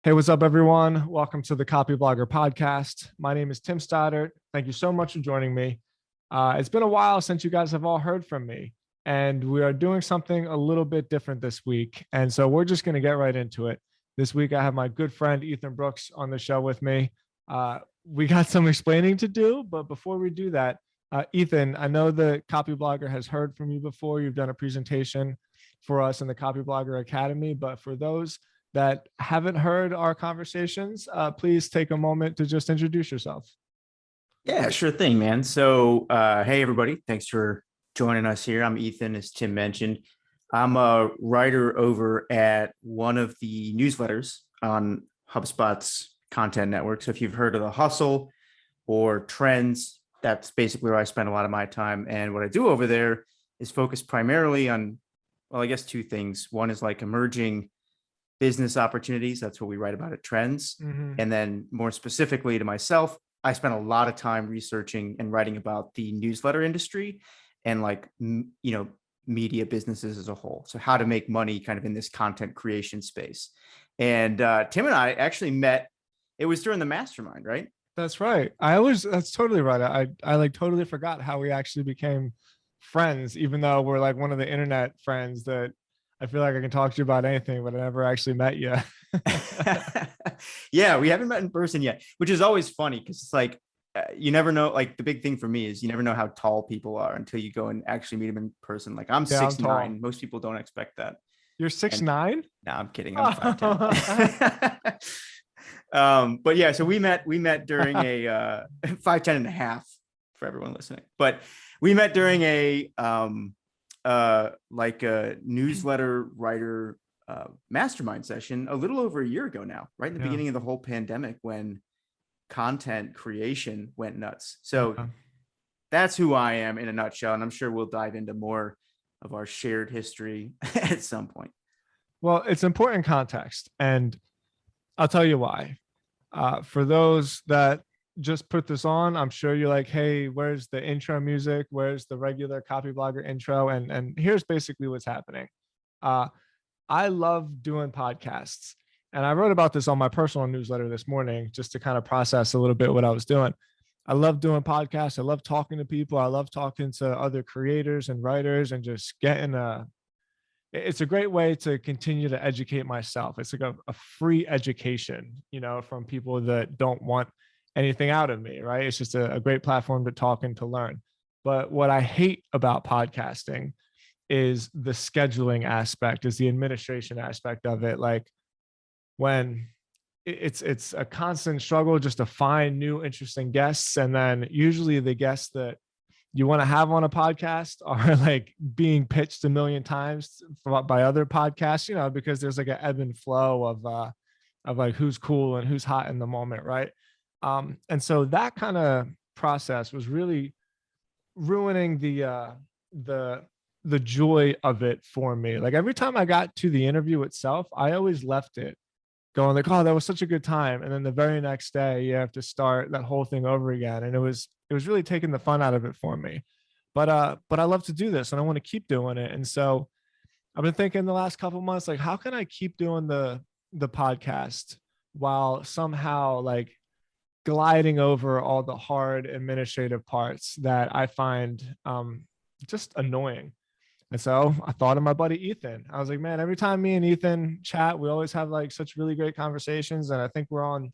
Hey, what's up, everyone? Welcome to the Copyblogger podcast. My name is Tim Stodds. Thank you so much for joining me. It's been a while since you guys have all heard from me, and we are doing something a little bit different this week. And so we're just going to get right into it. This week, I have my good friend Ethan Brooks on the show with me. We got some explaining to do, but before we do that, Ethan, I know the Copyblogger has heard from you before. You've done a presentation for us in the Copyblogger Academy, but for those that haven't heard our conversations, please take a moment to just introduce yourself. Yeah, sure thing, man. So, hey, everybody. Thanks for joining us here. I'm Ethan, as Tim mentioned. I'm a writer over at one of the newsletters on HubSpot's content network. So if you've heard of The Hustle or Trends, that's basically where I spend a lot of my time. And what I do over there is focus primarily on, well, I guess two things. One is like emerging business opportunities. That's what we write about at Trends. Mm-hmm. And then more specifically to myself, I spent a lot of time researching and writing about the newsletter industry and media businesses as a whole. So how to make money kind of in this content creation space. And Tim and I actually met, it was during the mastermind, right? That's right. That's totally right. I like totally forgot how we actually became friends, even though we're like one of the internet friends that I feel like I can talk to you about anything, but I never actually met you. Yeah, we haven't met in person yet, which is always funny because it's like, you never know. Like the big thing for me is you never know how tall people are until you go and actually meet them in person. Like I'm 6'9". Most people don't expect that. You're 6'9"? No, I'm kidding. I'm 5'10". But yeah, so we met during a 5'10" and a half for everyone listening. But we met during a newsletter writer mastermind session a little over a year ago now, right in the beginning of the whole pandemic when content creation went nuts. So that's who I am in a nutshell. And I'm sure we'll dive into more of our shared history at some point. Well, it's important context, and I'll tell you why. For those that just put this on, I'm sure you're like, hey, where's the intro music? Where's the regular Copyblogger intro? And here's basically what's happening. I love doing podcasts. And I wrote about this on my personal newsletter this morning, just to kind of process a little bit what I was doing. I love doing podcasts. I love talking to people. I love talking to other creators and writers and just it's a great way to continue to educate myself. It's like a free education, from people that don't want anything out of me, right? It's just a great platform to talk and to learn. But what I hate about podcasting is the scheduling aspect, is the administration aspect of it. Like when it's a constant struggle just to find new interesting guests, and then usually the guests that you want to have on a podcast are like being pitched a million times by other podcasts, because there's like an ebb and flow of like who's cool and who's hot in the moment, right? And so that kind of process was really ruining the joy of it for me. Like every time I got to the interview itself, I always left it going like, oh, that was such a good time. And then the very next day you have to start that whole thing over again. And it was really taking the fun out of it for me. But I love to do this and I want to keep doing it. And so I've been thinking the last couple of months, like, how can I keep doing the podcast while somehow like gliding over all the hard administrative parts that I find just annoying. And so I thought of my buddy Ethan. I was like, man, every time me and Ethan chat, we always have like such really great conversations. And I think we're on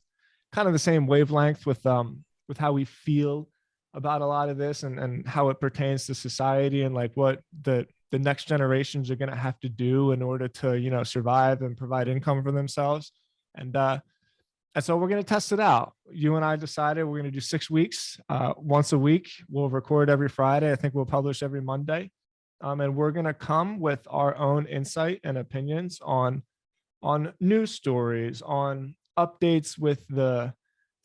kind of the same wavelength with how we feel about a lot of this and how it pertains to society and like what the next generations are going to have to do in order to, survive and provide income for themselves. And so we're going to test it out. You and I decided we're going to do 6 weeks, once a week. We'll record every Friday. I think we'll publish every Monday. And we're going to come with our own insight and opinions on news stories, on updates with the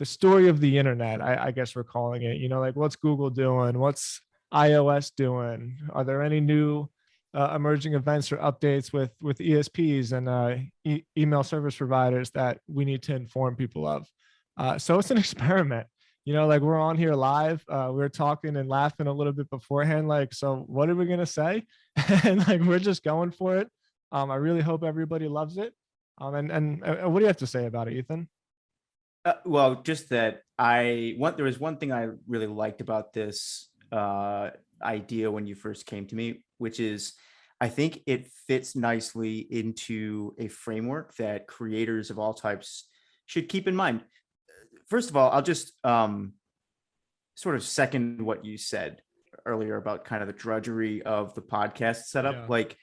story of the internet, I guess we're calling it, like what's Google doing? What's iOS doing? Are there any new emerging events or updates with ESPs and email service providers that we need to inform people of? So it's an experiment. Like we're on here live. We're talking and laughing a little bit beforehand. Like, so what are we going to say? And like, we're just going for it. I really hope everybody loves it. And what do you have to say about it, Ethan? Well, just that there was one thing I really liked about this idea when you first came to me, which is I think it fits nicely into a framework that creators of all types should keep in mind. First of all, I'll just sort of second what you said earlier about kind of the drudgery of the podcast setup. Yeah. Like,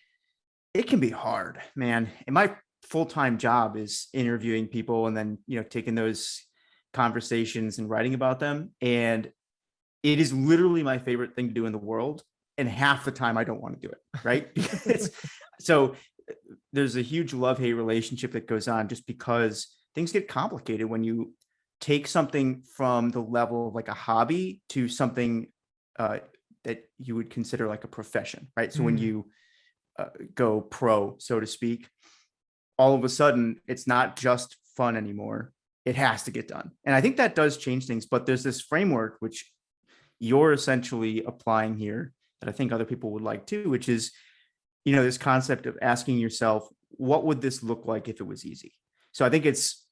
it can be hard, man. And my full-time job is interviewing people and then, taking those conversations and writing about them. And it is literally my favorite thing to do in the world. And half the time I don't want to do it. Right. So there's a huge love-hate relationship that goes on just because things get complicated when you take something from the level of like a hobby to something that you would consider like a profession. Right. So when you go pro, so to speak, all of a sudden it's not just fun anymore. It has to get done. And I think that does change things, but there's this framework which you're essentially applying here that I think other people would like too, which is, this concept of asking yourself, what would this look like if it was easy? So I think it's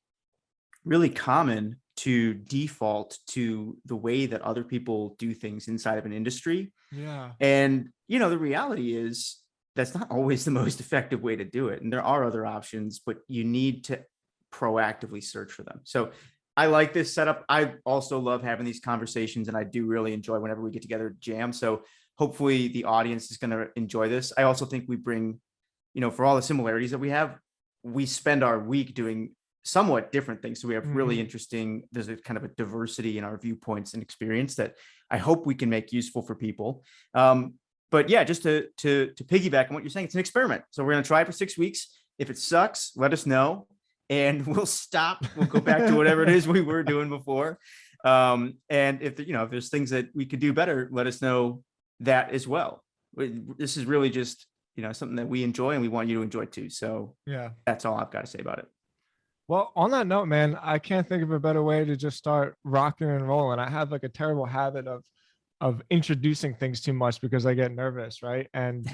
really common to default to the way that other people do things inside of an industry. Yeah. And, the reality is that's not always the most effective way to do it. And there are other options, but you need to proactively search for them. So I like this setup. I also love having these conversations, and I do really enjoy whenever we get together to jam. So hopefully the audience is going to enjoy this. I also think we bring, for all the similarities that we have, we spend our week doing somewhat different things. So we have really interesting, there's a kind of a diversity in our viewpoints and experience that I hope we can make useful for people. But yeah, just to piggyback on what you're saying, it's an experiment. So we're going to try it for 6 weeks. If it sucks, let us know, and we'll stop. We'll go back to whatever it is we were doing before. And if there's things that we could do better, let us know that as well. This is really just, something that we enjoy and we want you to enjoy too. So Yeah, that's all I've got to say about it. Well, on that note, man, I can't think of a better way to just start rocking and rolling. I have like a terrible habit of introducing things too much because I get nervous, right? And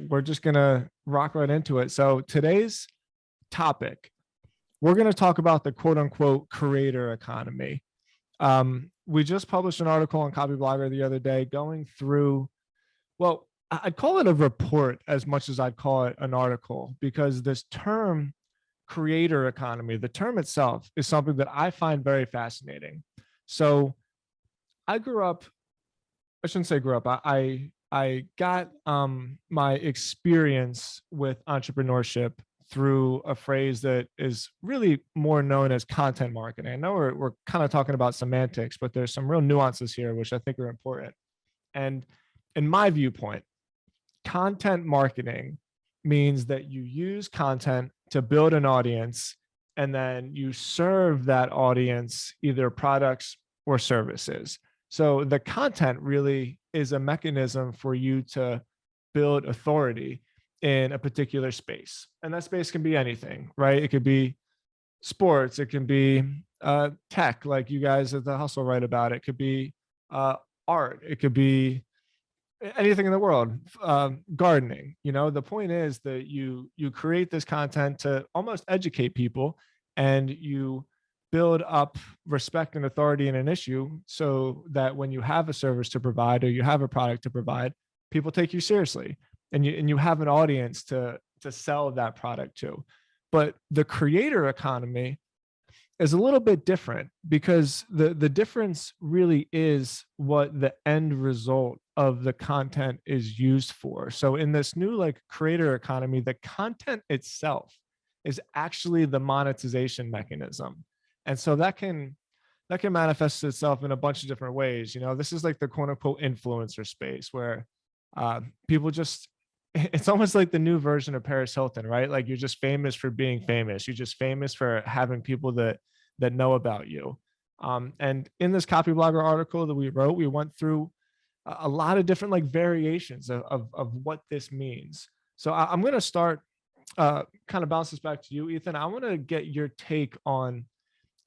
we're just gonna rock right into it. So today's topic, we're gonna talk about the quote unquote creator economy. We just published an article on Copyblogger the other day going through, well, I'd call it a report as much as I'd call it an article, because this term creator economy, the term itself, is something that I find very fascinating. So I grew up, I shouldn't say grew up, I got my experience with entrepreneurship through a phrase that is really more known as content marketing. I know we're kind of talking about semantics, but there's some real nuances here which I think are important. And in my viewpoint, content marketing means that you use content to build an audience, and then you serve that audience either products or services. So the content really is a mechanism for you to build authority in a particular space. And that space can be anything, right? It could be sports, it can be tech, like you guys at the Hustle write about. It could be art, it could be anything in the world, gardening. The point is that you create this content to almost educate people, and you build up respect and authority in an issue so that when you have a service to provide or you have a product to provide, people take you seriously, and you have an audience to sell that product to. But the creator economy is a little bit different, because the difference really is what the end result of the content is used for. So in this new like creator economy, the content itself is actually the monetization mechanism. And so that can manifest itself in a bunch of different ways. This is like the quote unquote influencer space where people just, it's almost like the new version of Paris Hilton, right? Like you're just famous for being famous. You're just famous for having people that know about you. And in this Copyblogger article that we wrote, we went through a lot of different like variations of what this means. So I'm going to start kind of bounce this back to you, Ethan. I want to get your take on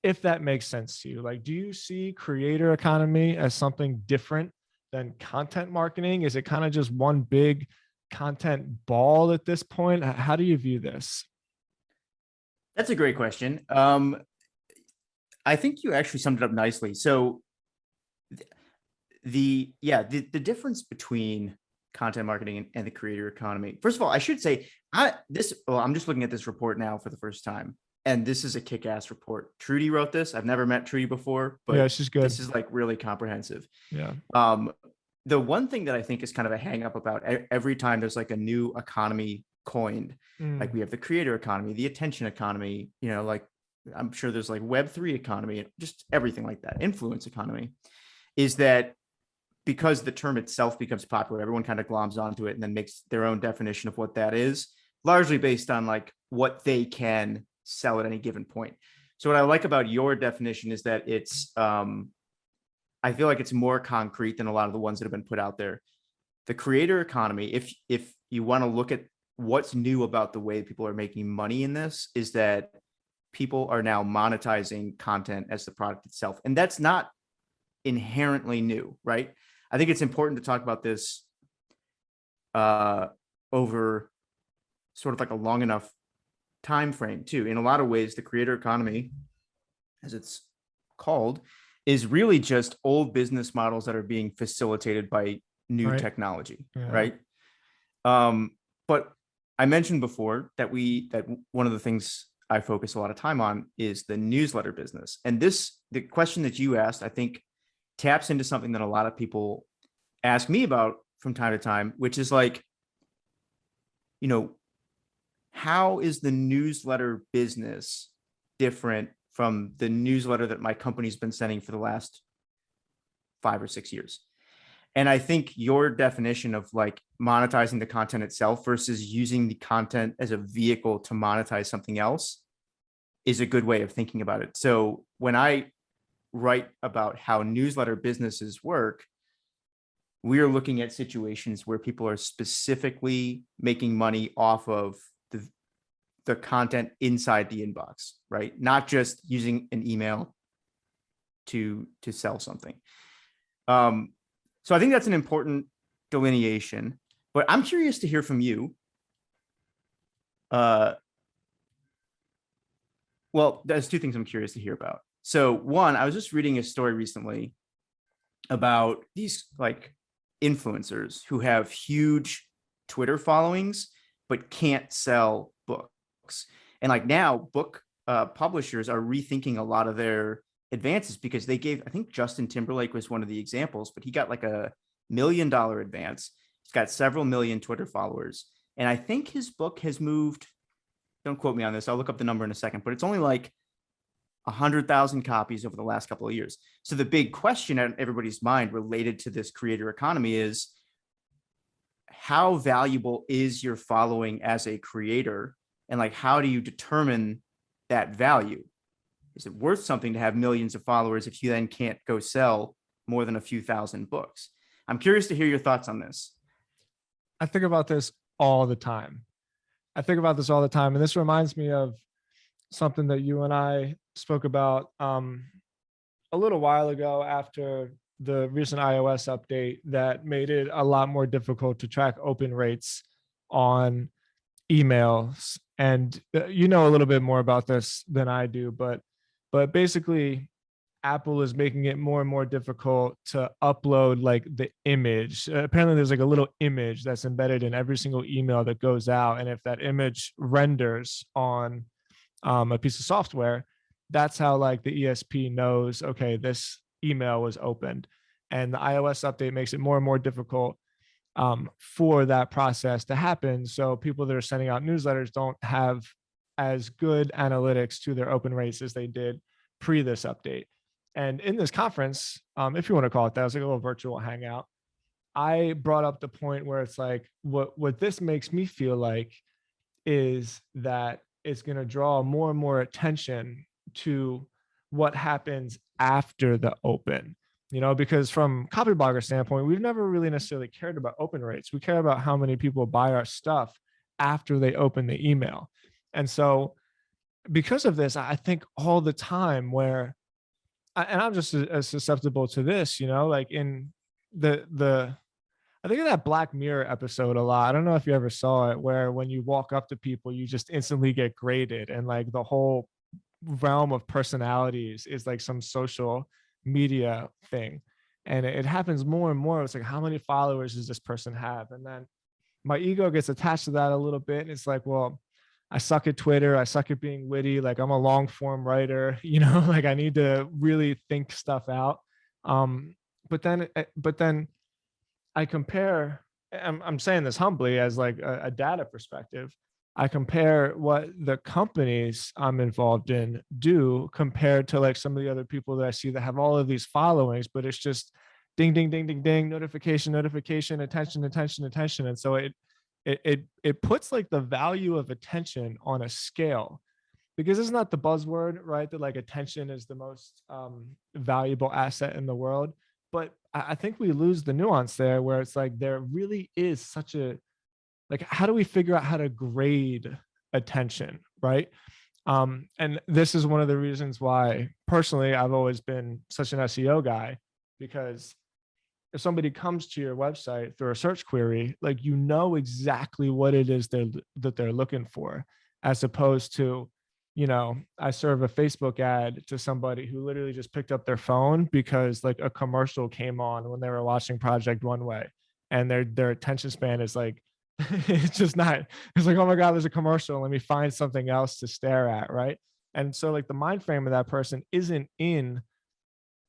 if that makes sense to you. Like, do you see creator economy as something different than content marketing? Is it kind of just one big content ball at this point? How do you view this? That's a great question. I think you actually summed it up nicely. So the difference between content marketing and the creator economy. First of all, I should say I'm just looking at this report now for the first time, and this is a kick-ass report. Trudy wrote this. I've never met Trudy before, but Yeah, she's good. this is like really comprehensive. Yeah. The one thing that I think is kind of a hang up about every time there's like a new economy coined, like we have the creator economy, the attention economy, like I'm sure there's like Web3 economy, just everything like that, influence economy, is that because the term itself becomes popular, everyone kind of gloms onto it and then makes their own definition of what that is, largely based on like what they can sell at any given point. So what I like about your definition is that it's, I feel like it's more concrete than a lot of the ones that have been put out there. The creator economy, if you want to look at what's new about the way people are making money in this, is that people are now monetizing content as the product itself. And that's not inherently new, right? I think it's important to talk about this over sort of like a long enough time frame too. In a lot of ways, the creator economy, as it's called, is really just old business models that are being facilitated by new technology, right? But I mentioned before that one of the things I focus a lot of time on is the newsletter business. And the question that you asked, I think, taps into something that a lot of people ask me about from time to time, which is like, how is the newsletter business different from the newsletter that my company's been sending for the last 5 or 6 years? And I think your definition of like monetizing the content itself versus using the content as a vehicle to monetize something else is a good way of thinking about it. So when I write about how newsletter businesses work, we are looking at situations where people are specifically making money off of the content inside the inbox, right? Not just using an email to sell something. So I think that's an important delineation, but I'm curious to hear from you. Well, there's two things I'm curious to hear about. So one, I was just reading a story recently about these like influencers who have huge Twitter followings, but can't sell books. And like now book publishers are rethinking a lot of their advances because they gave, I think Justin Timberlake was one of the examples, but he got like $1 million advance. He's got several million Twitter followers. And I think his book has moved, don't quote me on this, I'll look up the number in a second, but it's only like 100,000 copies over the last couple of years. So the big question in everybody's mind related to this creator economy is, how valuable is your following as a creator? And like, how do you determine that value? Is it worth something to have millions of followers if you then can't go sell more than a few thousand books? I'm curious to hear your thoughts on this. I think about this all the time. And this reminds me of something that you and I spoke about a little while ago after the recent iOS update that made it a lot more difficult to track open rates on emails. And you know a little bit more about this than I do, but basically Apple is making it more and more difficult to upload like the image. Apparently there's like a little image that's embedded in every single email that goes out. And if that image renders on a piece of software, that's how like the ESP knows, okay, this email was opened. And the iOS update makes it more and more difficult for that process to happen. So people that are sending out newsletters don't have as good analytics to their open rates as they did pre this update. And in this conference, if you want to call it that, it was like a little virtual hangout. I brought up the point where it's like, what this makes me feel like is that it's going to draw more and more attention to what happens after the open, because from Copyblogger standpoint, we've never really necessarily cared about open rates. We care about how many people buy our stuff after they open the email. And so because of this, I think all the time where, and I'm just as susceptible to this, like in the I think of that Black Mirror episode a lot. I don't know if you ever saw it, where when you walk up to people, you just instantly get graded, and like the whole realm of personalities is like some social media thing. And it happens more and more. It's like, how many followers does this person have? And then my ego gets attached to that a little bit. And it's like, well, I suck at Twitter. I suck at being witty. Like, I'm a long form writer, like I need to really think stuff out. Um, but then I compare, I'm saying this humbly as like a data perspective. I compare what the companies I'm involved in do compared to like some of the other people that I see that have all of these followings, but it's just ding, ding, ding, ding, ding, notification, notification, attention, attention, attention. And so it puts like the value of attention on a scale, because it's not the buzzword, right? That like attention is the most valuable asset in the world. But I think we lose the nuance there, where it's like there really is such a, like, how do we figure out how to grade attention, right? And this is one of the reasons why personally I've always been such an SEO guy, because if somebody comes to your website through a search query, like, exactly what it is that they're looking for, as opposed to, I serve a Facebook ad to somebody who literally just picked up their phone because like a commercial came on when they were watching Project One Way, and their attention span is like, it's just not, it's like, oh my God, there's a commercial, let me find something else to stare at, right? And so like the mind frame of that person isn't in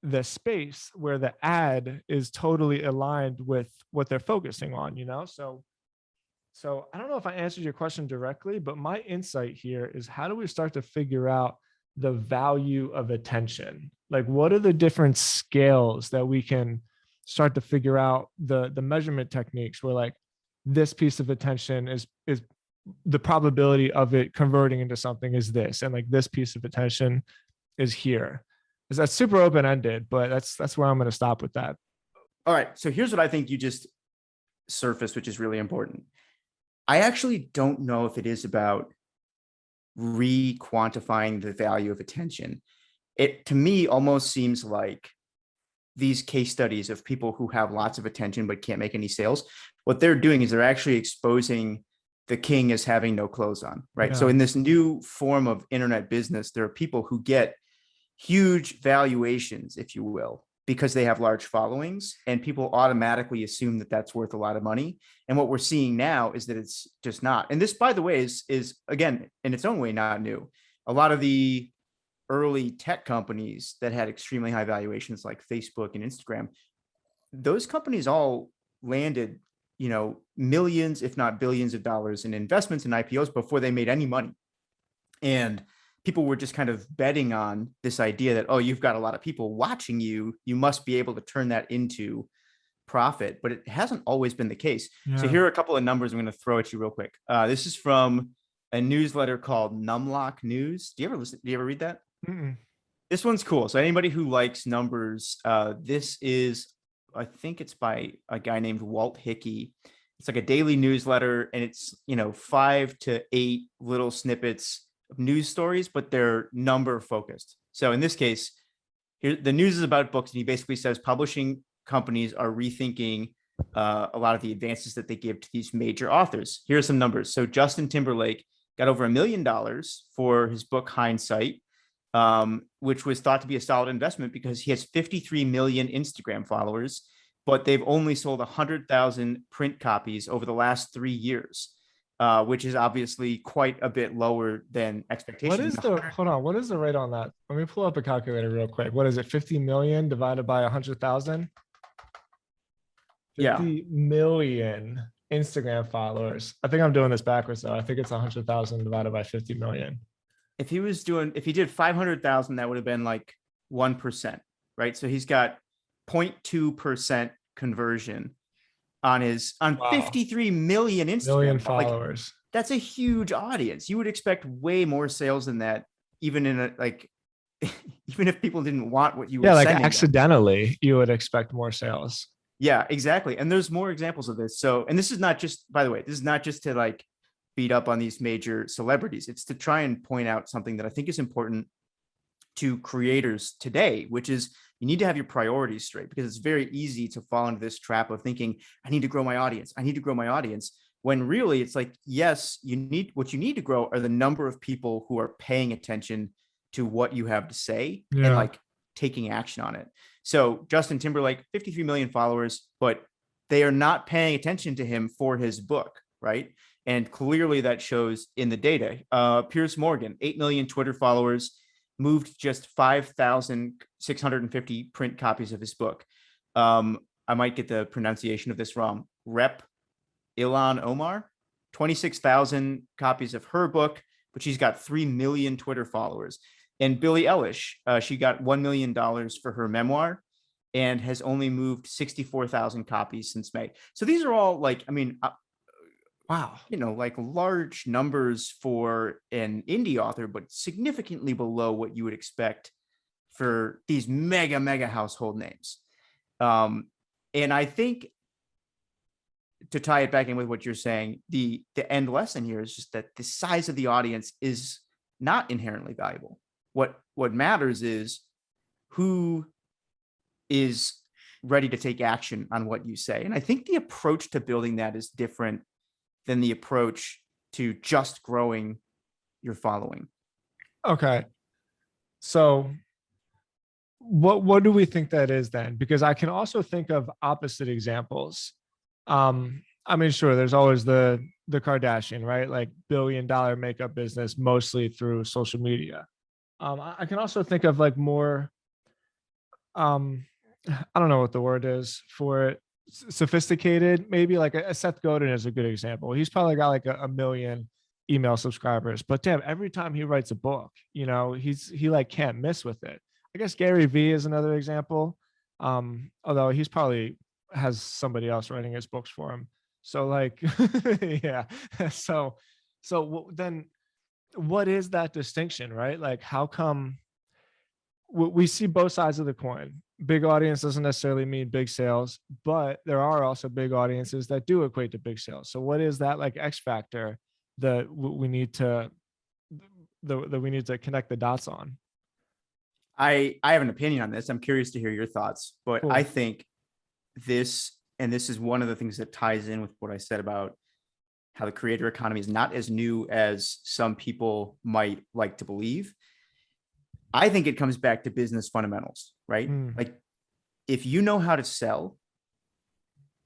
the space where the ad is totally aligned with what they're focusing on, so I don't know if I answered your question directly, but my insight here is, how do we start to figure out the value of attention? Like, what are the different scales that we can start to figure out, the measurement techniques where like this piece of attention is the probability of it converting into something is this, and like this piece of attention is here. Is that super open-ended, but that's where I'm going to stop with that. All right. So here's what I think you just surfaced, which is really important. I actually don't know if it is about re-quantifying the value of attention. It, to me, almost seems like these case studies of people who have lots of attention but can't make any sales, what they're doing is they're actually exposing the king as having no clothes on, right? Yeah. So in this new form of internet business, there are people who get huge valuations, if you will, because they have large followings, and people automatically assume that that's worth a lot of money. And what we're seeing now is that it's just not. And this, by the way, is again, in its own way, not new. A lot of the early tech companies that had extremely high valuations like Facebook and Instagram, those companies all landed, millions, if not billions of dollars in investments and IPOs before they made any money. And people were just kind of betting on this idea that, oh, you've got a lot of people watching you, you must be able to turn that into profit. But it hasn't always been the case. Yeah. So here are a couple of numbers I'm going to throw at you real quick. This is from a newsletter called Numlock News. Do you ever read that? Mm-mm. This one's cool. So anybody who likes numbers, this is, I think it's by a guy named Walt Hickey. It's like a daily newsletter, and it's, 5 to 8 little snippets of news stories, but they're number focused. So in this case, here, the news is about books, and he basically says publishing companies are rethinking a lot of the advances that they give to these major authors. Here are some numbers. So Justin Timberlake got over $1 million for his book Hindsight, which was thought to be a solid investment because he has 53 million Instagram followers, but they've only sold 100,000 print copies over the last 3 years, which is obviously quite a bit lower than expectations. What is the rate on that? Let me pull up a calculator real quick. What is it? 50 million divided by 100,000? 50 million Instagram followers. I think I'm doing this backwards though. I think it's 100,000 divided by 50 million. If he did 500,000, that would have been like 1%, right? So he's got 0.2% conversion on wow. 53 million Instagram followers. Like, that's a huge audience. You would expect way more sales than that, even in even if people didn't want what you were like sending accidentally them. You would expect more sales. Yeah, exactly. And there's more examples of this. So, and this is not just, by the way, this is not just to like beat up on these major celebrities. It's to try and point out something that I think is important to creators today, which is you need to have your priorities straight, because it's very easy to fall into this trap of thinking, I need to grow my audience. I need to grow my audience. When really it's like, yes, what you need to grow are the number of people who are paying attention to what you have to say and like taking action on it. So Justin Timberlake, 53 million followers, but they are not paying attention to him for his book, right? And clearly that shows in the data. Piers Morgan, 8 million Twitter followers, moved just 5,650 print copies of his book. I might get the pronunciation of this wrong. Rep Ilhan Omar, 26,000 copies of her book, but she's got 3 million Twitter followers. And Billie Eilish, she got $1 million for her memoir and has only moved 64,000 copies since May. So these are all like, I mean, wow, you know, like large numbers for an indie author, but significantly below what you would expect for these mega household names. And I think, to tie it back in with what you're saying, the end lesson here is just that the size of the audience is not inherently valuable. What matters is who is ready to take action on what you say. And I think the approach to building that is different than the approach to just growing your following. Okay. So what do we think that is then? Because I can also think of opposite examples. I mean, sure, there's always the Kardashian, right? Like billion-dollar makeup business, mostly through social media. I can also think of like more, I don't know what the word is for it, sophisticated, maybe like a Seth Godin is a good example. He's probably got like a million email subscribers, but damn, every time he writes a book, you know, he like can't miss with it. I guess Gary Vee is another example. Although he's probably has somebody else writing his books for him. So like, yeah. So then what is that distinction, right? Like, how come we see both sides of the coin? Big audience doesn't necessarily mean big sales, but there are also big audiences that do equate to big sales. So what is that like X factor that we need to connect the dots on? I have an opinion on this. I'm curious to hear your thoughts, but cool. I think this is one of the things that ties in with what I said about how the creator economy is not as new as some people might like to believe. I think it comes back to business fundamentals, right? Like if you know how to sell,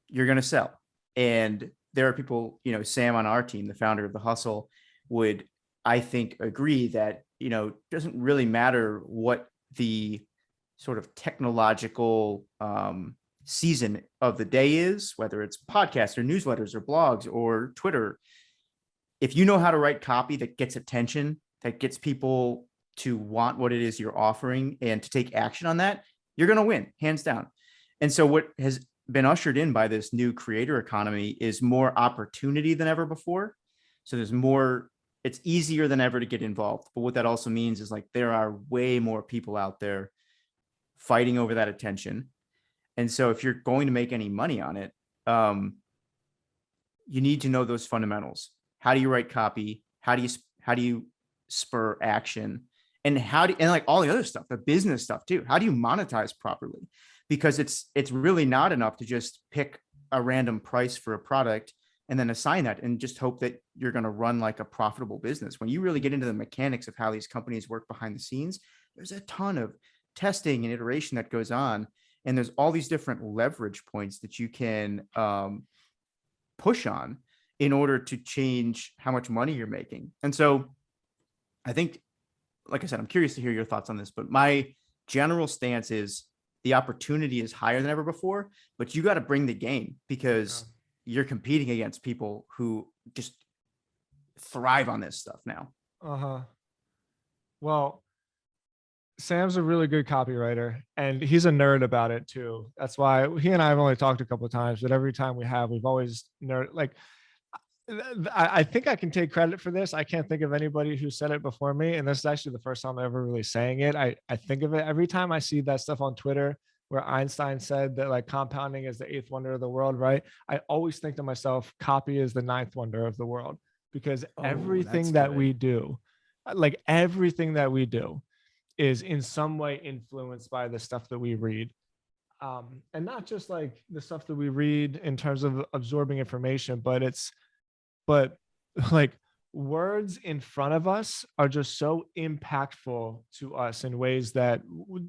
you're going to sell. And there are people, you know, Sam on our team, the founder of The Hustle, would, I think, agree that, you know, it doesn't really matter what the sort of technological season of the day is, whether it's podcasts or newsletters or blogs or Twitter. If you know how to write copy that gets attention, that gets people to want what it is you're offering and to take action on that, you're going to win, hands down. And so what has been ushered in by this new creator economy is more opportunity than ever before. So there's more, it's easier than ever to get involved. But what that also means is like there are way more people out there fighting over that attention. And so if you're going to make any money on it, you need to know those fundamentals. How do you write copy? How do you spur action? And and like all the other stuff, the business stuff too. How do you monetize properly? Because it's really not enough to just pick a random price for a product and then assign that and just hope that you're going to run like a profitable business. When you really get into the mechanics of how these companies work behind the scenes, there's a ton of testing and iteration that goes on. And there's all these different leverage points that you can push on in order to change how much money you're making. And so I think, like I said, I'm curious to hear your thoughts on this, but my general stance is the opportunity is higher than ever before, but you got to bring the game because you're competing against people who just thrive on this stuff now. Well, Sam's a really good copywriter and he's a nerd about it too. That's why he and I have only talked a couple of times, but every time we've always I think I can take credit for this. I can't think of anybody who said it before me. And this is actually the first time I'm ever really saying it. I think of it every time I see that stuff on Twitter where Einstein said that like compounding is the 8th wonder of the world, right? I always think to myself, copy is the 9th wonder of the world, because everything that we do, is in some way influenced by the stuff that we read. And not just like the stuff that we read in terms of absorbing information, but like words in front of us are just so impactful to us in ways that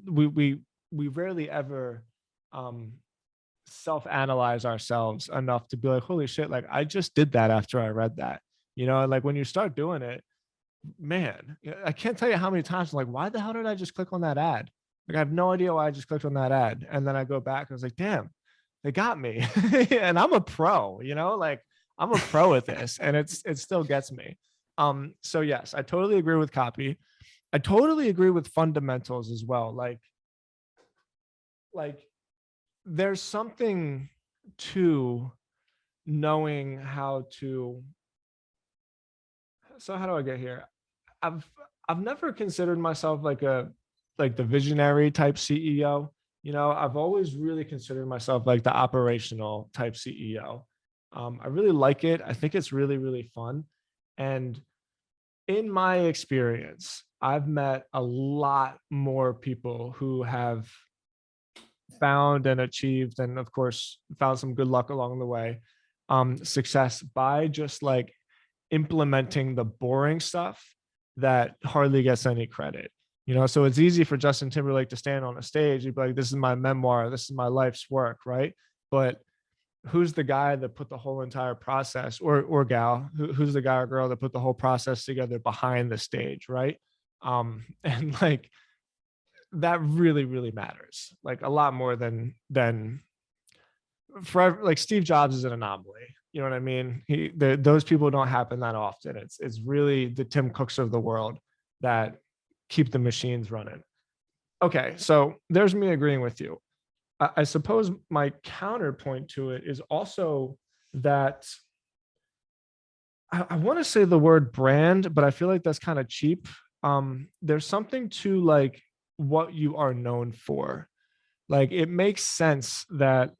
we rarely ever self-analyze ourselves enough to be like, holy shit, like I just did that after I read that. Like when you start doing it, man, I can't tell you how many times I'm like, why the hell did I just click on that ad? Like I have no idea why I just clicked on that ad. And then I go back and I was like, damn, they got me. And I'm a pro, like I'm a pro at this, and it still gets me. So yes, I totally agree with copy. I totally agree with fundamentals as well. Like there's something to knowing how to. So how do I get here? I've never considered myself like the visionary type CEO. I've always really considered myself like the operational type CEO. I really like it. I think it's really, really fun. And in my experience, I've met a lot more people who have found and achieved, and of course, found some good luck along the way, success by just like implementing the boring stuff that hardly gets any credit. So it's easy for Justin Timberlake to stand on a stage and be like, this is my memoir, this is my life's work, right? But who's the guy that put the whole entire process, or gal, who's the guy or girl that put the whole process together behind the stage, right? And like that really, really matters, like a lot more than for like Steve Jobs is an anomaly. You know what I mean? Those people don't happen that often. It's really the Tim Cooks of the world that keep the machines running. Okay, so there's me agreeing with you. I suppose my counterpoint to it is also that I want to say the word brand, but I feel like that's kind of cheap. There's something to like what you are known for. Like it makes sense that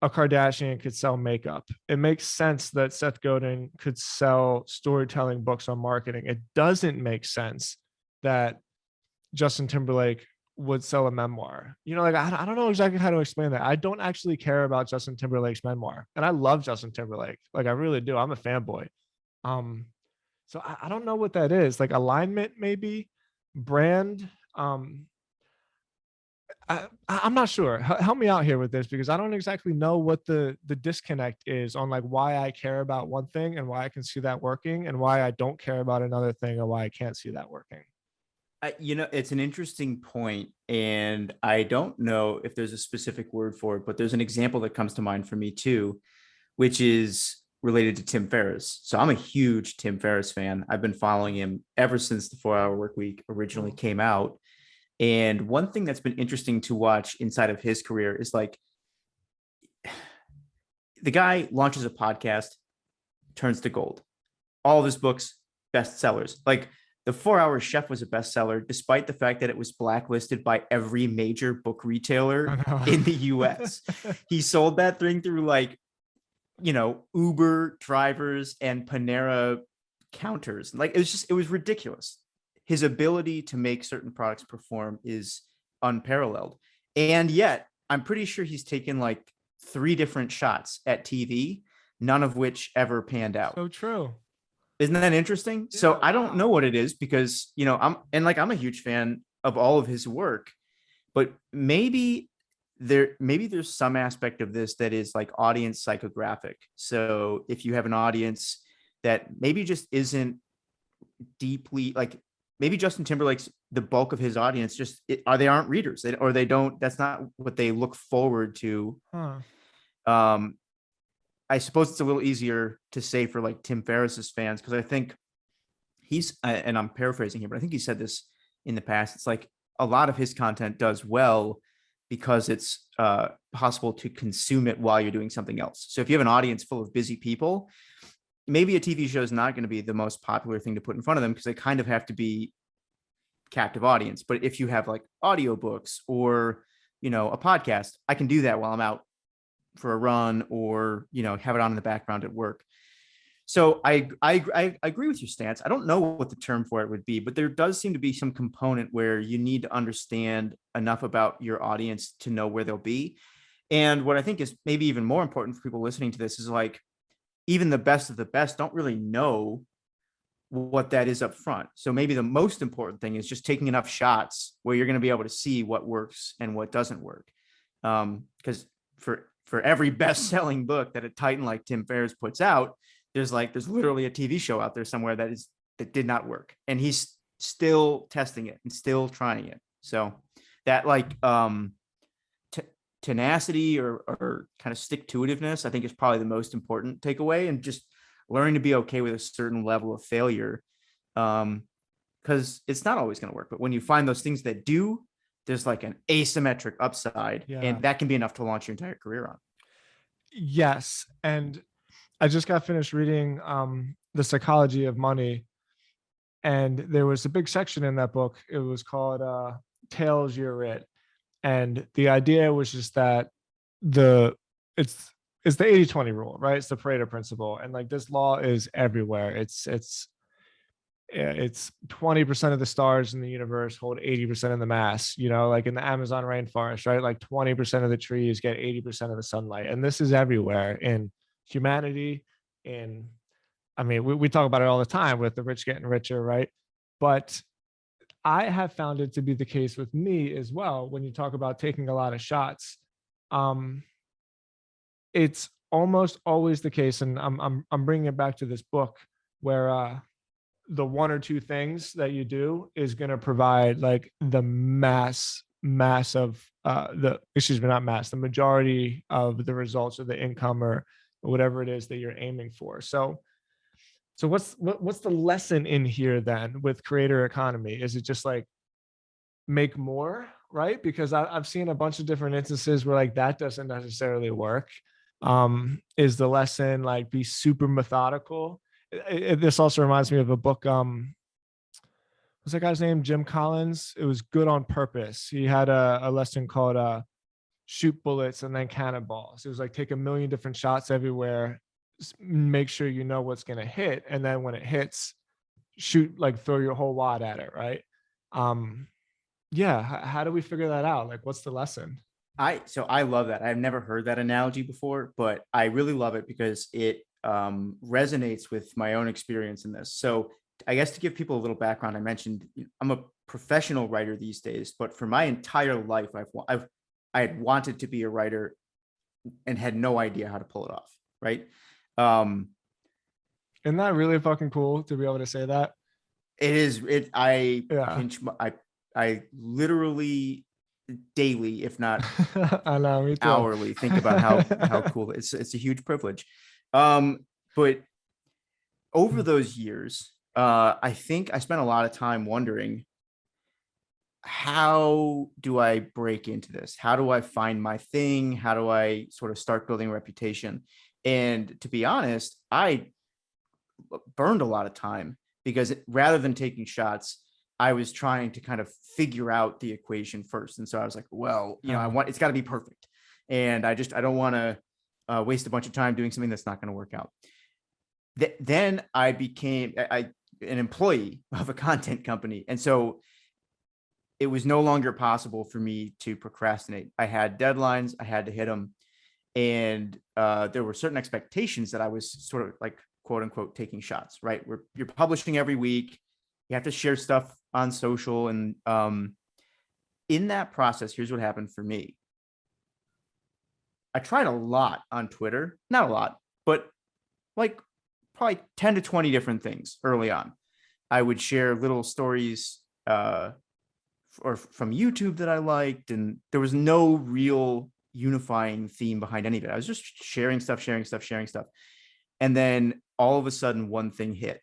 a Kardashian could sell makeup. It makes sense that Seth Godin could sell storytelling books on marketing. It doesn't make sense that Justin Timberlake would sell a memoir. Like I don't know exactly how to explain that. I don't actually care about Justin Timberlake's memoir, and I love Justin Timberlake. Like I really do. I'm a fanboy. So I don't know what that is. Like alignment, maybe brand. I'm not sure. Help me out here with this, because I don't exactly know what the disconnect is on like why I care about one thing and why I can see that working, and why I don't care about another thing and why I can't see that working. It's an interesting point, and I don't know if there's a specific word for it, but there's an example that comes to mind for me too, which is related to Tim Ferriss. So I'm a huge Tim Ferriss fan. I've been following him ever since the 4-Hour Workweek originally came out. And one thing that's been interesting to watch inside of his career is like the guy launches a podcast, turns to gold. All of his books, bestsellers. Like the 4-Hour Chef was a bestseller, despite the fact that it was blacklisted by every major book retailer in the US. He sold that thing through like, Uber drivers and Panera counters. Like it was ridiculous. His ability to make certain products perform is unparalleled. And yet I'm pretty sure he's taken like 3 different shots at TV, none of which ever panned out. So true. Isn't that interesting? Yeah, so I don't know what it is, because, I'm a huge fan of all of his work, but maybe there's some aspect of this that is like audience psychographic. So if you have an audience that maybe just isn't deeply like, maybe Justin Timberlake's the bulk of his audience they aren't readers, or they don't, that's not what they look forward to. I suppose it's a little easier to say for like Tim Ferriss's fans, because I think and I'm paraphrasing here, but I think he said this in the past. It's like a lot of his content does well because it's possible to consume it while you're doing something else. So if you have an audience full of busy people, maybe a TV show is not going to be the most popular thing to put in front of them, because they kind of have to be captive audience. But if you have like audiobooks or, a podcast, I can do that while I'm out for a run, or, have it on in the background at work. So I agree with your stance. I don't know what the term for it would be, but there does seem to be some component where you need to understand enough about your audience to know where they'll be. And what I think is maybe even more important for people listening to this is like, even the best of the best don't really know what that is up front. So maybe the most important thing is just taking enough shots where you're going to be able to see what works and what doesn't work. Because for every best-selling book that a titan like Tim Ferriss puts out, there's literally a TV show out there somewhere that did not work, and he's still testing it and still trying it. So that like tenacity or kind of stick-to-itiveness, I think, is probably the most important takeaway, and just learning to be okay with a certain level of failure, because it's not always going to work. But when you find those things that do, there's like an asymmetric upside, and that can be enough to launch your entire career on. Yes. And I just got finished reading The Psychology of Money, and there was a big section in that book. It was called Tails You're It. And the idea was just that it's the 80-20 rule, right? It's the Pareto principle. And like this law is everywhere. It's 20% of the stars in the universe hold 80% of the mass, like in the Amazon rainforest, right? Like 20% of the trees get 80% of the sunlight. And this is everywhere in humanity. We talk about it all the time with the rich getting richer, right? But I have found it to be the case with me as well. When you talk about taking a lot of shots, it's almost always the case. And I'm bringing it back to this book where, the one or two things that you do is going to provide like the the majority of the results or the income or whatever it is that you're aiming for. So what's the lesson in here then with creator economy? Is it just like make more, right? Because I've seen a bunch of different instances where like that doesn't necessarily work. Is the lesson like be super methodical? This also reminds me of a book. What's that guy's name? Jim Collins. It was Good on Purpose. He had a lesson called shoot bullets and then cannonballs. It was like take a million different shots everywhere, make sure you know what's going to hit, and then when it hits, shoot, like throw your whole wad at it, right? How do we figure that out? Like, what's the lesson? I love that. I've never heard that analogy before, but I really love it because it resonates with my own experience in this. So I guess to give people a little background, I mentioned I'm a professional writer these days, but for my entire life, I had wanted to be a writer and had no idea how to pull it off. Right. Isn't that really fucking cool to be able to say that? It is. I literally daily, if not I know, hourly, think about how cool it's a huge privilege. But over those years, I think I spent a lot of time wondering, how do I break into this? How do I find my thing? How do I sort of start building a reputation? And to be honest, I burned a lot of time because rather than taking shots, I was trying to kind of figure out the equation first. And so I was like, well, it's got to be perfect. And I don't want to waste a bunch of time doing something that's not going to work out. Then I became an employee of a content company. And so it was no longer possible for me to procrastinate. I had deadlines, I had to hit them. And there were certain expectations that I was sort of like, quote unquote, taking shots, right? You're publishing every week. You have to share stuff on social. And in that process, here's what happened for me. I tried a lot on Twitter, not a lot, but like probably 10 to 20 different things early on. I would share little stories or from YouTube that I liked, and there was no real unifying theme behind any of it. I was just sharing stuff. And then all of a sudden one thing hit.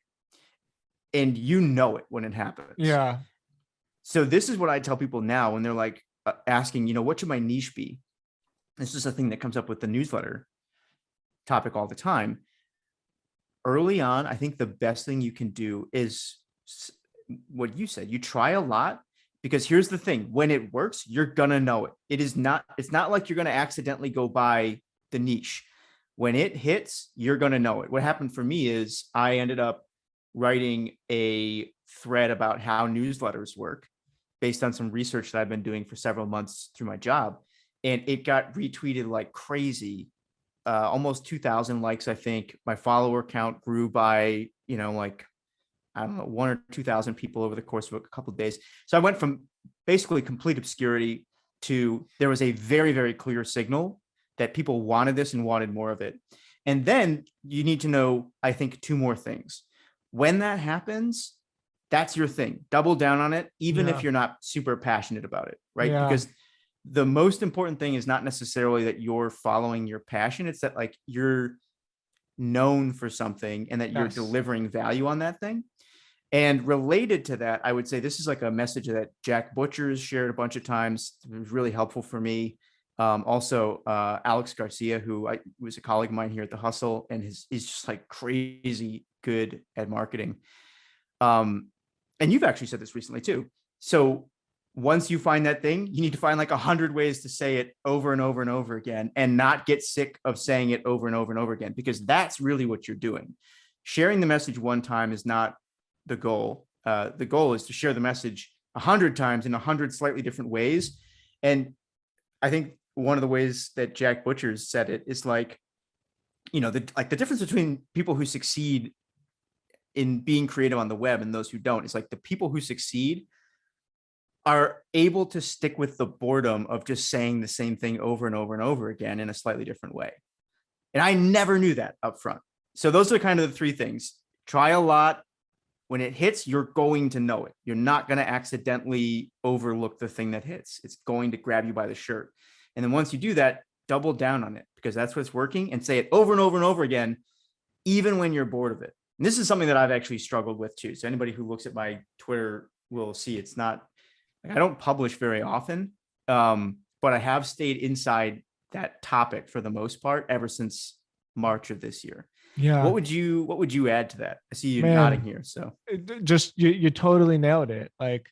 And you know it when it happens. Yeah. So this is what I tell people now when they're like asking, what should my niche be? This is a thing that comes up with the newsletter topic all the time. Early on, I think the best thing you can do is what you said. You try a lot, because here's the thing. When it works, you're going to know it. It's not like you're going to accidentally go by the niche. When it hits, you're going to know it. What happened for me is I ended up writing a thread about how newsletters work based on some research that I've been doing for several months through my job. And it got retweeted like crazy, almost 2,000 likes, I think. My follower count grew by, like, I don't know, 1,000 or 2,000 people over the course of a couple of days. So I went from basically complete obscurity to there was a very, very clear signal that people wanted this and wanted more of it. And then you need to know, I think, two more things. When that happens, that's your thing. Double down on it, even if you're not super passionate about it, right? Yeah. Because the most important thing is not necessarily that you're following your passion. It's that like you're known for something and that you're delivering value on that thing. And related to that, I would say this is like a message that Jack Butcher's shared a bunch of times. It was really helpful for me. Also, Alex Garcia, who was a colleague of mine here at The Hustle, and he's just like crazy good at marketing. And you've actually said this recently too. So once you find that thing, you need to find like 100 ways to say it over and over and over again and not get sick of saying it over and over and over again, because that's really what you're doing. Sharing the message one time is not the goal. The goal is to share the message 100 times in 100 slightly different ways. And I think one of the ways that Jack Butcher's said it is like, the difference between people who succeed in being creative on the web and those who don't is like the people who succeed are able to stick with the boredom of just saying the same thing over and over and over again in a slightly different way. And I never knew that up front. So those are kind of the three things. Try a lot. When it hits, you're going to know it. You're not going to accidentally overlook the thing that hits. It's going to grab you by the shirt. And then once you do that, double down on it, because that's what's working, and say it over and over and over again, even when you're bored of it. And this is something that I've actually struggled with too. So anybody who looks at my Twitter will see it's not, like, I don't publish very often, but I have stayed inside that topic for the most part ever since March of this year. Yeah. What would you add to that? I see you nodding here. So just you totally nailed it. Like,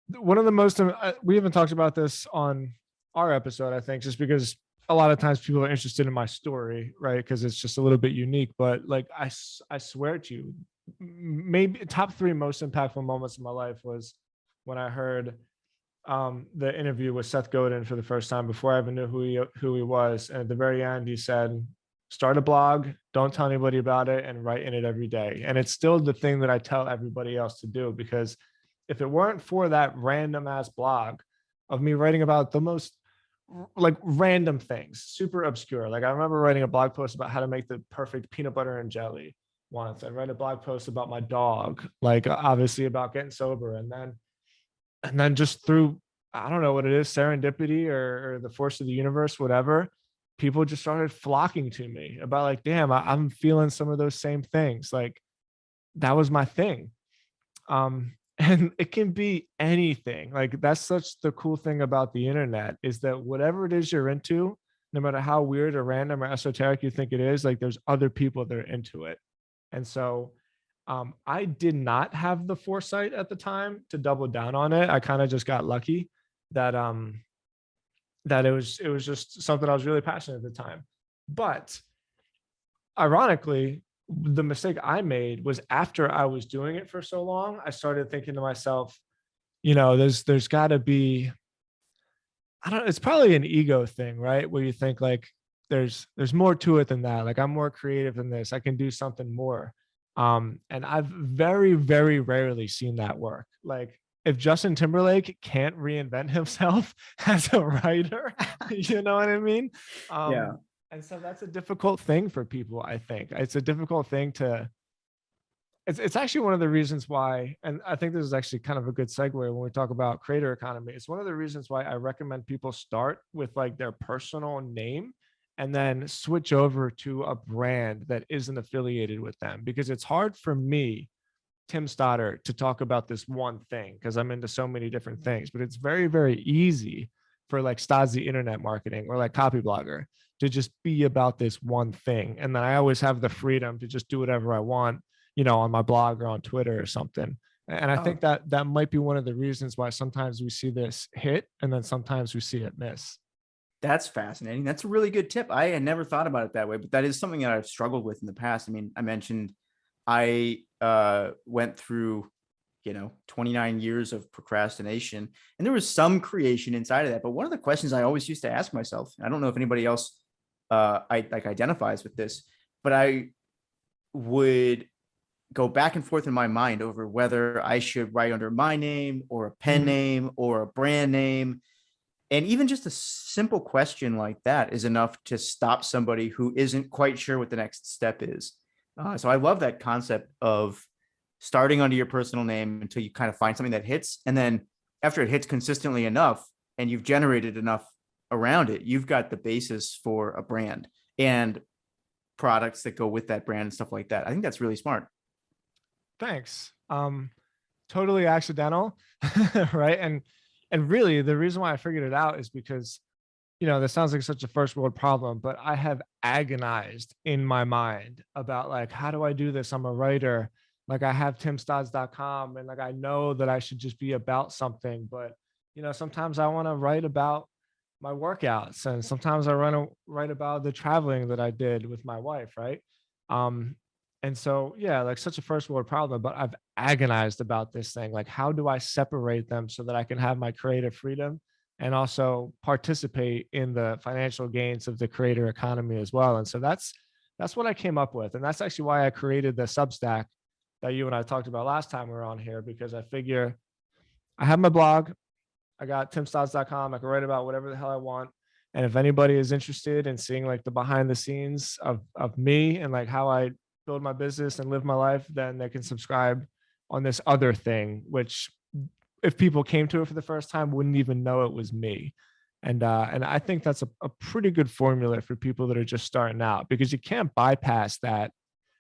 one of the most, we haven't talked about this on our episode, I think, just because a lot of times people are interested in my story, right? Because it's just a little bit unique. But like, I swear to you, maybe top 3 most impactful moments in my life was when I heard the interview with Seth Godin for the first time, before I even knew who he was. And at the very end, he said, start a blog, don't tell anybody about it, and write in it every day. And it's still the thing that I tell everybody else to do, because if it weren't for that random ass blog of me writing about the most like random things, super obscure. Like, I remember writing a blog post about how to make the perfect peanut butter and jelly once. I read a blog post about my dog, like obviously about getting sober. And then just through, I don't know what it is, serendipity or the force of the universe, whatever, people just started flocking to me about like, damn, I'm feeling some of those same things. Like, that was my thing. And it can be anything. Like, that's such the cool thing about the internet, is that whatever it is you're into, no matter how weird or random or esoteric you think it is, like, there's other people that are into it. And so I did not have the foresight at the time to double down on it. I kind of just got lucky that that it was just something I was really passionate at the time. But ironically, the mistake I made was after I was doing it for so long, I started thinking to myself, there's got to be, I don't know, it's probably an ego thing, right? Where you think like there's more to it than that. Like, I'm more creative than this. I can do something more. And I've very, very rarely seen that work. Like, if Justin Timberlake can't reinvent himself as a writer, you know what I mean? yeah. And so that's a difficult thing for people, I think. It's a difficult thing it's actually one of the reasons why, and I think this is actually kind of a good segue when we talk about creator economy. It's one of the reasons why I recommend people start with like their personal name and then switch over to a brand that isn't affiliated with them, because it's hard for me, Tim Stodds, to talk about this one thing because I'm into so many different things, but it's very, very easy for like Stodds the internet marketing or like Copyblogger to just be about this one thing. And then I always have the freedom to just do whatever I want, on my blog or on Twitter or something. And I think that might be one of the reasons why sometimes we see this hit and then sometimes we see it miss. That's fascinating. That's a really good tip. I had never thought about it that way, but that is something that I've struggled with in the past. I mean, I mentioned I went through, 29 years of procrastination, and there was some creation inside of that. But one of the questions I always used to ask myself, I don't know if anybody else identifies with this, but I would go back and forth in my mind over whether I should write under my name or a pen name or a brand name. And even just a simple question like that is enough to stop somebody who isn't quite sure what the next step is. So I love that concept of starting under your personal name until you kind of find something that hits. And then after it hits consistently enough and you've generated enough around it, you've got the basis for a brand and products that go with that brand and stuff like that. I think that's really smart. Thanks. Totally accidental, right? And really the reason why I figured it out is because, this sounds like such a first world problem, but I have agonized in my mind about like, how do I do this? I'm a writer. Like I have timstodds.com and like, I know that I should just be about something, but sometimes I want to write about my workouts, and sometimes I want to write about the traveling that I did with my wife. Right. Um, and so, yeah, like such a first world problem, but I've agonized about this thing. Like, how do I separate them so that I can have my creative freedom and also participate in the financial gains of the creator economy as well? And so that's what I came up with. And that's actually why I created the Substack that you and I talked about last time we were on here, because I figure I have my blog, I got timstodds.com, I can write about whatever the hell I want. And if anybody is interested in seeing like the behind the scenes of me and like how I build my business and live my life, then they can subscribe on this other thing, which if people came to it for the first time, wouldn't even know it was me. And I think that's a pretty good formula for people that are just starting out, because you can't bypass that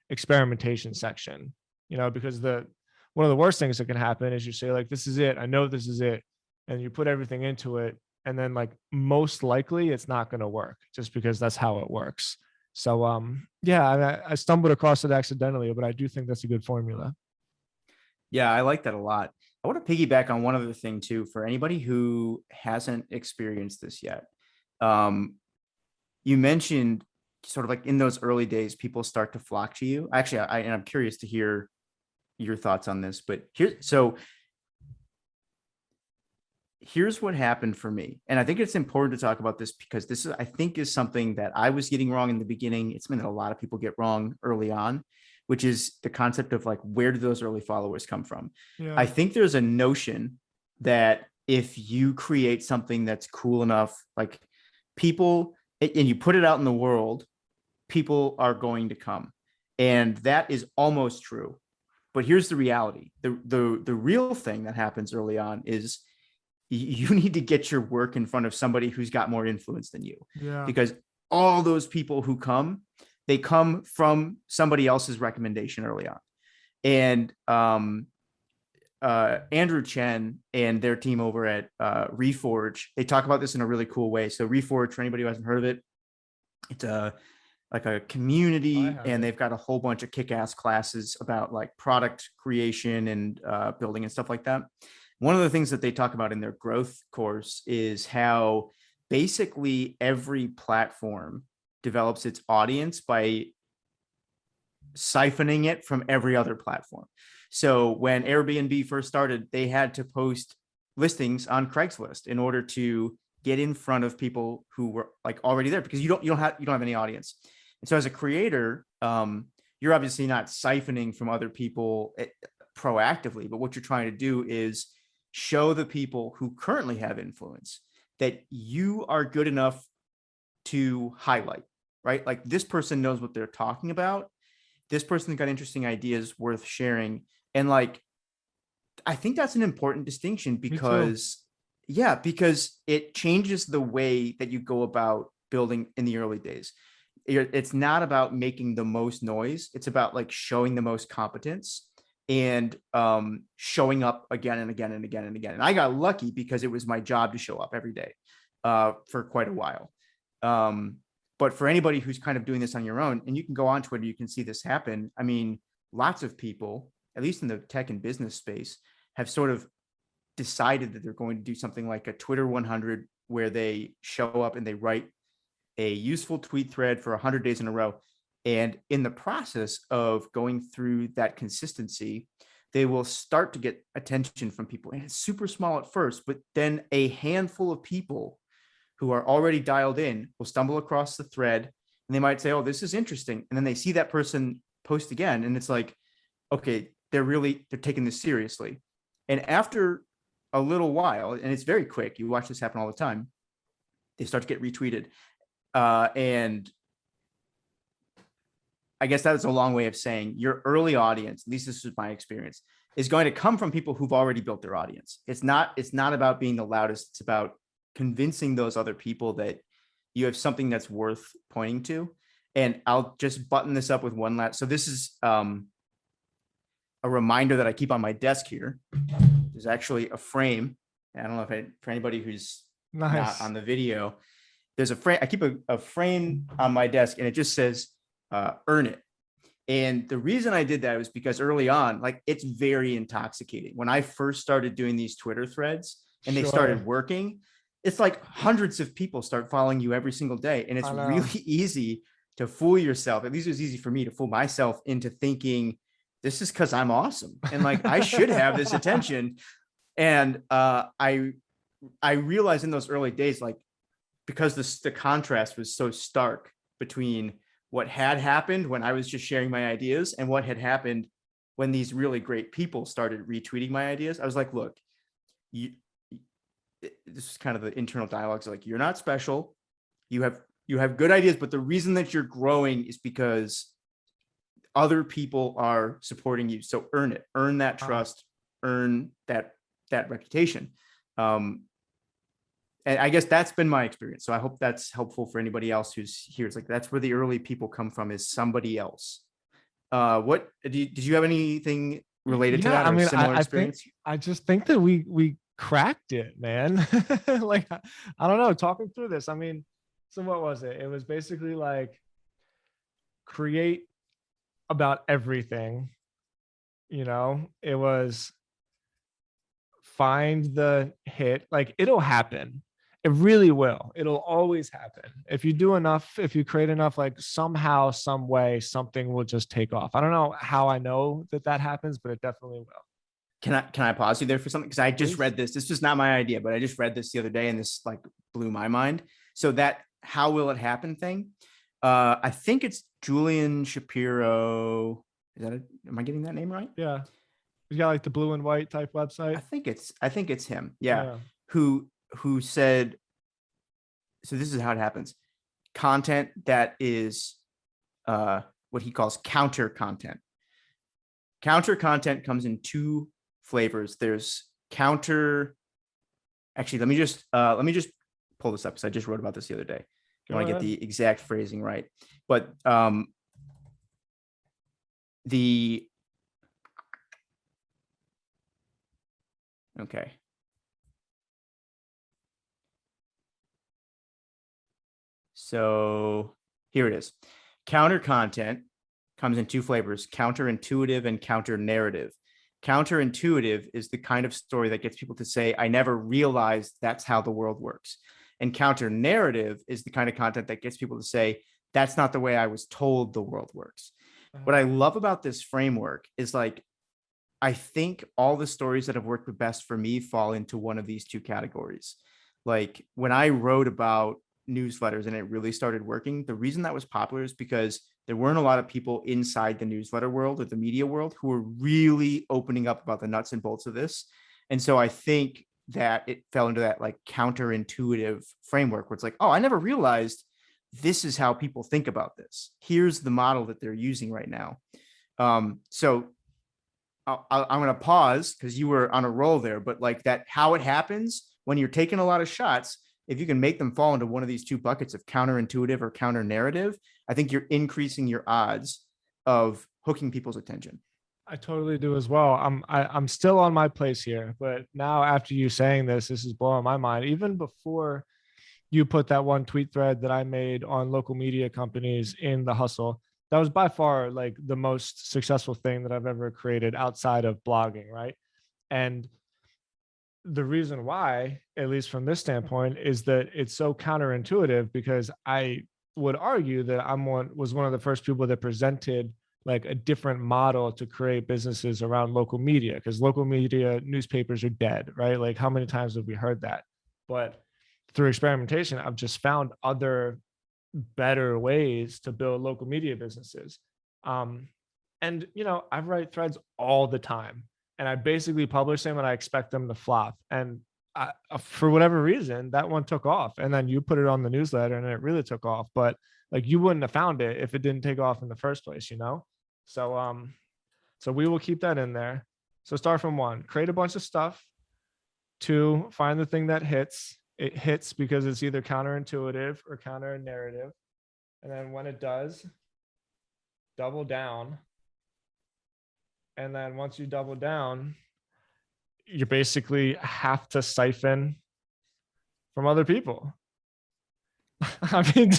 experimentation section, because one of the worst things that can happen is you say like, this is it, I know this is it, and you put everything into it, and then like most likely it's not going to work just because that's how it works. So yeah, I stumbled across it accidentally, but I do think that's a good formula. Yeah, I like that a lot. I want to piggyback on one other thing too, for anybody who hasn't experienced this yet. You mentioned sort of like in those early days, people start to flock to you. Actually, and I'm curious to hear your thoughts on this, but here's what happened for me. And I think it's important to talk about this because this is, I think, is something that I was getting wrong in the beginning. It's something that a lot of people get wrong early on, which is the concept of like, where do those early followers come from? Yeah. I think there's a notion that if you create something that's cool enough, like people, and you put it out in the world, people are going to come. And that is almost true. But here's the reality. The real thing that happens early on is you need to get your work in front of somebody who's got more influence than you. Yeah. Because all those people who come, they come from somebody else's recommendation early on. And Andrew Chen and their team over at Reforge, they talk about this in a really cool way. So Reforge, for anybody who hasn't heard of it, it's like a community, and they've got a whole bunch of kick-ass classes about like product creation and building and stuff like that. One of the things that they talk about in their growth course is how basically every platform develops its audience by siphoning it from every other platform. So when Airbnb first started, they had to post listings on Craigslist in order to get in front of people who were like already there, because you don't have any audience. And so as a creator, you're obviously not siphoning from other people proactively, but what you're trying to do is show the people who currently have influence that you are good enough to highlight, right? Like this person knows what they're talking about. This person's got interesting ideas worth sharing. And like, I think that's an important distinction because it changes the way that you go about building in the early days. It's not about making the most noise. It's about like showing the most competence and showing up again and again and again and again. And I got lucky because it was my job to show up every day for quite a while. But for anybody who's kind of doing this on your own, and you can go on Twitter, you can see this happen. I mean, lots of people, at least in the tech and business space, have sort of decided that they're going to do something like a Twitter 100 where they show up and they write a useful tweet thread for 100 days in a row. And in the process of going through that consistency, they will start to get attention from people. And it's super small at first, but then a handful of people who are already dialed in will stumble across the thread and they might say, oh, this is interesting. And then they see that person post again. And it's like, okay, they're taking this seriously. And after a little while, and it's very quick, you watch this happen all the time, they start to get retweeted. And I guess that's a long way of saying your early audience, at least this is my experience, is going to come from people who've already built their audience. It's not about being the loudest. It's about convincing those other people that you have something that's worth pointing to. And I'll just button this up with one last. So this is a reminder that I keep on my desk here. There's actually a frame. I don't know if for anybody who's not on the video, there's a frame. I keep a frame on my desk and it just says, earn it. And the reason I did that was because early on, like, it's very intoxicating. When I first started doing these Twitter threads and they started working, it's like hundreds of people start following you every single day. And it's really easy to fool yourself. At least it was easy for me to fool myself into thinking this is because I'm awesome. And like, I should have this attention. And I realized in those early days, like, because the contrast was so stark between what had happened when I was just sharing my ideas and what had happened when these really great people started retweeting my ideas. I was like, look, this is kind of the internal dialogue. So like, you're not special. You have good ideas, but the reason that you're growing is because other people are supporting you. So earn it, earn that trust, earn that reputation. And I guess that's been my experience. So I hope that's helpful for anybody else who's here. It's like, that's where the early people come from, is somebody else. What did you have anything related to that? Or similar experience? I just think that we cracked it, man. Like, I don't know, talking through this. I mean, so what was it? It was basically like, create about everything. It was find the hit. Like, it'll happen. It really will. It'll always happen. If you do enough, if you create enough, like, somehow, some way, something will just take off. I don't know how I know that happens, but it definitely will. Can I pause you there for something? Because I just read this. This was not my idea, but I just read this the other day and this like blew my mind. So that how will it happen thing? I think it's Julian Shapiro. Am I getting that name right? Yeah. He's got like the blue and white type website. I think it's him. Yeah. Who said, so this is how it happens. Content that is what he calls counter content. Counter content comes in two flavors. There's counter. Actually, let me just pull this up because I just wrote about this the other day. I want to get the exact phrasing right. But okay. So here it is. Counter content comes in two flavors: counterintuitive and counter-narrative. Counterintuitive is the kind of story that gets people to say, I never realized that's how the world works. And counter-narrative is the kind of content that gets people to say, that's not the way I was told the world works. What I love about this framework is, like, I think all the stories that have worked the best for me fall into one of these two categories. Like, when I wrote about newsletters and it really started working, the reason that was popular is because there weren't a lot of people inside the newsletter world or the media world who were really opening up about the nuts and bolts of this. And so I think that it fell into that like counterintuitive framework where it's like, oh, I never realized this is how people think about this. Here's the model that they're using right now. So I'm going to pause because you were on a roll there, but like that, how it happens when you're taking a lot of shots, if you can make them fall into one of these two buckets of counterintuitive or counter narrative, I think you're increasing your odds of hooking people's attention. I totally do as well. I'm still on my place here, but now after you saying this is blowing my mind. Even before you put that one tweet thread that I made on local media companies in the hustle, that was by far like the most successful thing that I've ever created outside of blogging, right? And the reason why, at least from this standpoint, is that it's so counterintuitive, because I would argue that was one of the first people that presented like a different model to create businesses around local media, because local media newspapers are dead, right? Like how many times have we heard that? But through experimentation, I've just found other better ways to build local media businesses. And I write threads all the time, and I basically publish them and I expect them to flop. And for whatever reason, that one took off. And then you put it on the newsletter and it really took off. But like you wouldn't have found it if it didn't take off in the first place, So we will keep that in there. So start from 1, create a bunch of stuff. 2, find the thing that hits. It hits because it's either counterintuitive or counter narrative. And then when it does, double down. And then once you double down, you basically have to siphon from other people. I mean,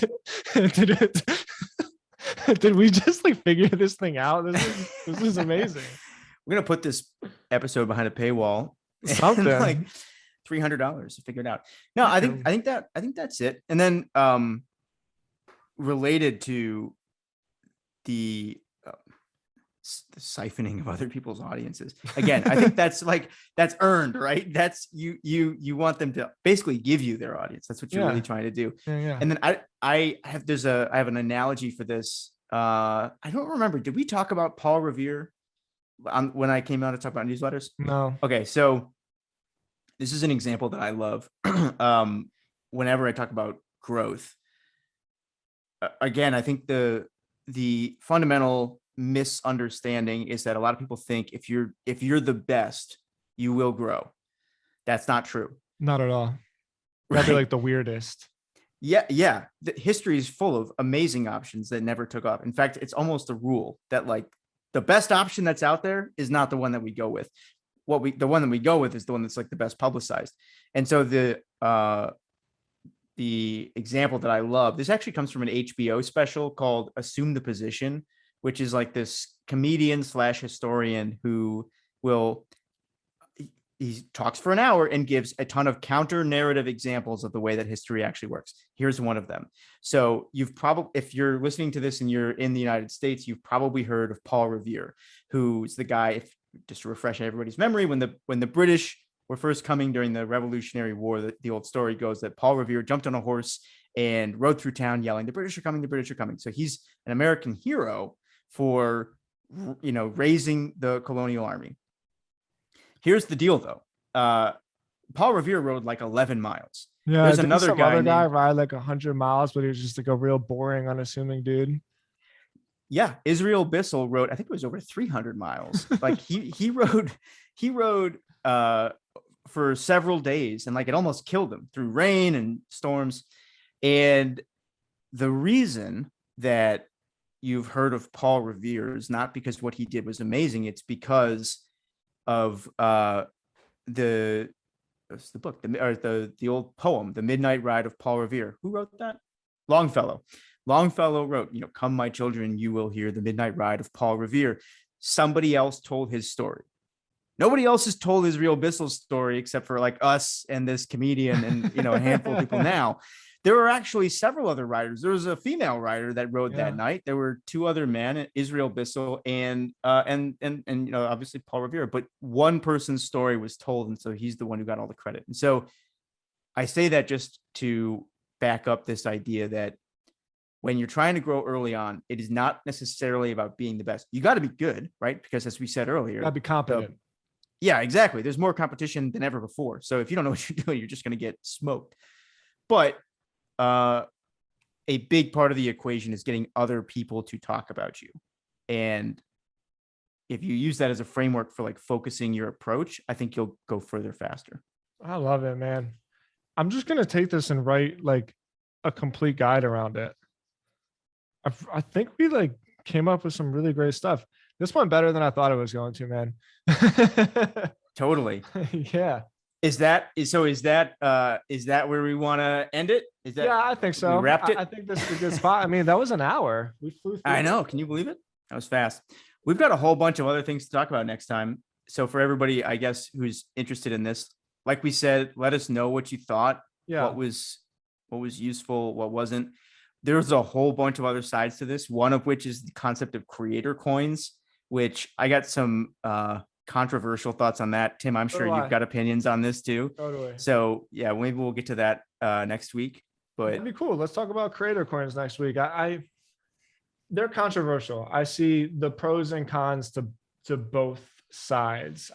did we just like figure this thing out? This is amazing. We're gonna put this episode behind a paywall. Something like $300 to figure it out. No, I think that's it. And then related to the siphoning of other people's audiences. Again, I think that's earned, right? That's you want them to basically give you their audience. That's what you're really trying to do. Yeah. And then I have an analogy for this. I don't remember. Did we talk about Paul Revere when I came out to talk about newsletters? No. Okay, so this is an example that I love. Whenever I talk about growth, again, I think the fundamental misunderstanding is that a lot of people think if you're the best, you will grow. That's not true. Not at all. That'd be like the weirdest. Yeah. The history is full of amazing options that never took off. In fact, it's almost a rule that like the best option that's out there is not the one that we go with. The one that we go with is the one that's like the best publicized. And so the example that I love, this actually comes from an HBO special called Assume the Position, which is like this comedian / historian who he talks for an hour and gives a ton of counter narrative examples of the way that history actually works. Here's one of them. So if you're listening to this and you're in the United States, you've probably heard of Paul Revere, who's the guy, just to refresh everybody's memory, when the British were first coming during the Revolutionary War, the old story goes that Paul Revere jumped on a horse and rode through town yelling, "The British are coming, the British are coming." So he's an American hero for, raising the colonial army. Here's the deal, though. Paul Revere rode like 11 miles. Yeah, there's another guy ride like 100 miles, but he was just like a real boring, unassuming dude. Yeah, Israel Bissell rode, I think it was over 300 miles. Like he rode for several days, and like it almost killed him through rain and storms. And the reason that you've heard of Paul Revere is not because what he did was amazing. It's because of the book, the old poem, The Midnight Ride of Paul Revere. Who wrote that? Longfellow. Longfellow wrote, "Come, my children, you will hear the midnight ride of Paul Revere." Somebody else told his story. Nobody else has told Israel Bissell's story except for like us and this comedian and a handful of people now. There were actually several other writers. There was a female writer that wrote that night. There were 2 other men, Israel Bissell and obviously Paul Revere. But one person's story was told, and so he's the one who got all the credit. And so I say that just to back up this idea that when you're trying to grow early on, it is not necessarily about being the best. You got to be good, right? Because as we said earlier, Got to be competent. Yeah, exactly. There's more competition than ever before. So if you don't know what you're doing, you're just going to get smoked. But a big part of the equation is getting other people to talk about you. And if you use that as a framework for like focusing your approach, I think you'll go further faster. I love it, man. I'm just going to take this and write like a complete guide around it. I think we like came up with some really great stuff. This went better than I thought it was going to, man. Totally. Yeah. Is that where we want to end it? Is that? Yeah, I think so. We wrapped it. I think this is a good spot. I mean, that was an hour. We flew through. I know. Can you believe it? That was fast. We've got a whole bunch of other things to talk about next time. So for everybody, I guess, who's interested in this, like we said, let us know what you thought, Yeah. what was useful, what wasn't. There's a whole bunch of other sides to this, one of which is the concept of creator coins, which I got some controversial thoughts on that. Tim, I'm So sure do you've I. got opinions on this too. Totally. So yeah, maybe we'll get to that next week. But That'd be cool. Let's talk about creator coins next week. They're controversial. I see the pros and cons to both sides.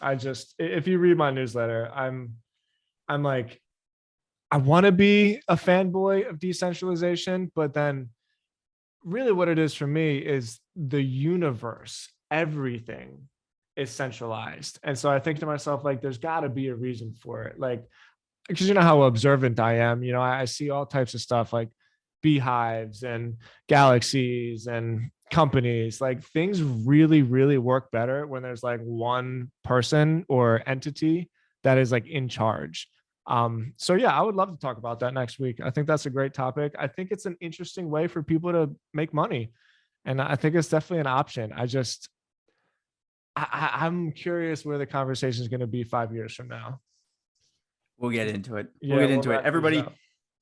If you read my newsletter, I'm like, I want to be a fanboy of decentralization, but then really what it is for me is the universe, everything is centralized. And so I think to myself, like, there's got to be a reason for it. Like, because you know how observant I am, I see all types of stuff like beehives and galaxies and companies. Like, things really, really work better when there's like one person or entity that is like in charge. So yeah, I would love to talk about that next week. I think that's a great topic. I think it's an interesting way for people to make money. And I think it's definitely an option. I'm curious where the conversation is going to be 5 years from now. we'll get into it. Yeah, We'll get into it. wrap these Everybody, up.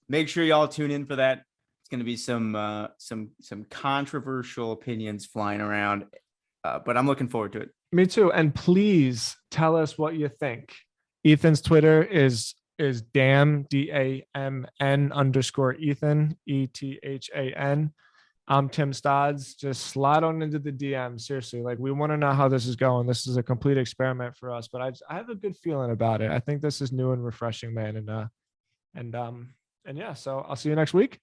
make sure y'all tune in for that. It's going to be some controversial opinions flying around, but I'm looking forward to it. Me too. And please tell us what you think. Ethan's Twitter is damn DAMN _ Ethan ETHAN. I'm Tim Stodds. Just slide on into the DM. Seriously, like, we want to know how this is going. This is a complete experiment for us, but I have a good feeling about it. I think this is new and refreshing, man. And yeah, so I'll see you next week.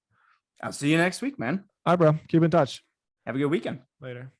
I'll see you next week, man. All right, bro. Keep in touch. Have a good weekend. Later.